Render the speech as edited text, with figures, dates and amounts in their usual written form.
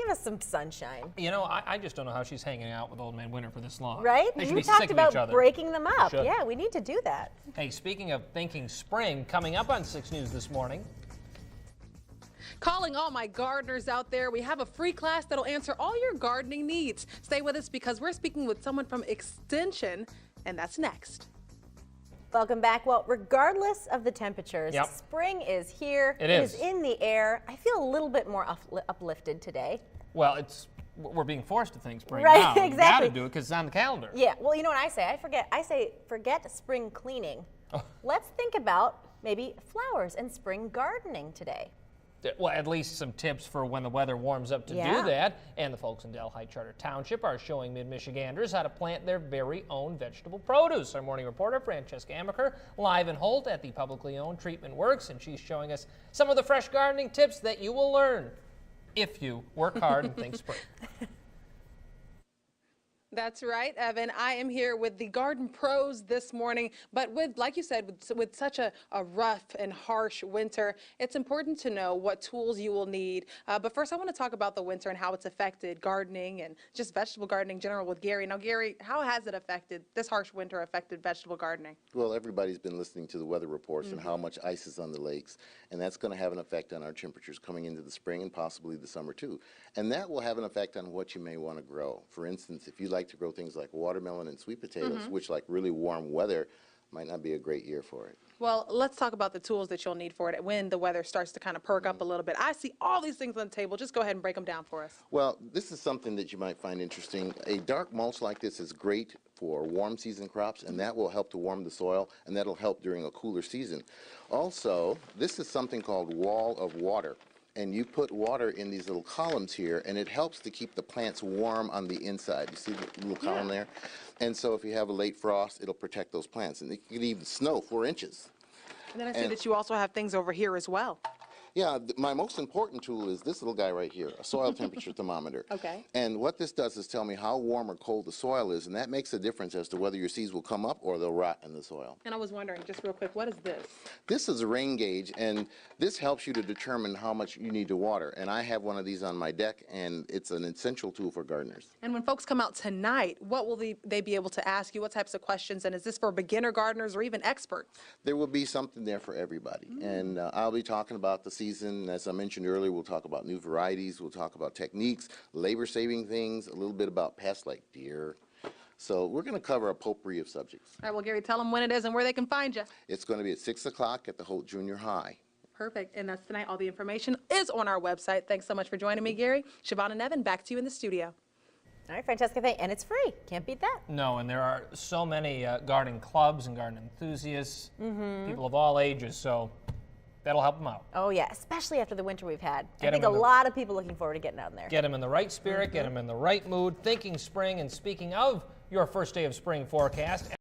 Give us some sunshine. You know, I just don't know how she's hanging out with Old Man Winter for this long. Right? They should You be talked sick of each about other. breaking them up. Should. Yeah, we need to do that. Hey, speaking of thinking spring, coming up on 6 News this morning. Calling all my gardeners out there, we have a free class that'll answer all your gardening needs. Stay with us because we're speaking with someone from Extension, and that's next. Welcome back. Well, regardless of the temperatures, Yep. spring is here. It is. in the air. I feel a little bit more uplifted today. Well, we're being forced to think spring Right, now. exactly. We've got to do it because it's on the calendar. Yeah, well, you know what I say? I say forget spring cleaning. Oh. Let's think about maybe flowers and spring gardening today. Well, at least some tips for when the weather warms up to Yeah. do that. And the folks in Delhi Charter Township are showing mid-Michiganders how to plant their very own vegetable produce. Our morning reporter, Francesca Amaker, live in Holt at the publicly owned Treatment Works, and she's showing us some of the fresh gardening tips that you will learn if you work hard and think spring. That's right, Evan. I am here with the garden pros this morning, but with, like you said, with such a rough and harsh winter, it's important to know what tools you will need. But first, I want to talk about the winter and how it's affected gardening and just vegetable gardening in general with Gary. Now, Gary, how has this harsh winter affected vegetable gardening? Well, everybody's been listening to the weather reports and how much ice is on the lakes, and that's going to have an effect on our temperatures coming into the spring and possibly the summer too. And that will have an effect on what you may want to grow. For instance, if you like to grow things like watermelon and sweet potatoes, which like really warm weather, might not be a great year for it. Well, let's talk about the tools that you'll need for it when the weather starts to kind of perk up a little bit. I see all these things on the table. Just go ahead and break them down for us. Well, this is something that you might find interesting. A dark mulch like this is great for warm season crops, and that will help to warm the soil, and that'll help during a cooler season. Also, this is something called wall of water. And you put water in these little columns here, and it helps to keep the plants warm on the inside. You see the little column there? And so if you have a late frost, it'll protect those plants. And it could even snow 4 inches. And then I see that you also have things over here as well. Yeah, my most important tool is this little guy right here, a soil temperature thermometer. Okay. And what this does is tell me how warm or cold the soil is, and that makes a difference as to whether your seeds will come up or they'll rot in the soil. And I was wondering, just real quick, what is this? This is a rain gauge, and this helps you to determine how much you need to water. And I have one of these on my deck, and it's an essential tool for gardeners. And when folks come out tonight, what will they be able to ask you? What types of questions? And is this for beginner gardeners or even experts? There will be something there for everybody. And I'll be talking about the season. As I mentioned earlier, we'll talk about new varieties, we'll talk about techniques, labor-saving things, a little bit about pests like deer. So we're going to cover a potpourri of subjects. All right, well, Gary, tell them when it is and where they can find you. It's going to be at 6 o'clock at the Holt Junior High. Perfect. And that's tonight. All the information is on our website. Thanks so much for joining me, Gary. Siobhan and Evan, back to you in the studio. All right, Francesca, and it's free. Can't beat that. No, and there are so many gardening clubs and garden enthusiasts, people of all ages, so that'll help them out. Oh, yeah, especially after the winter we've had. Get I think 'em a in the- lot of people looking forward to getting out in there. Get them in the right spirit, get them in the right mood, thinking spring, and speaking of your first day of spring forecast.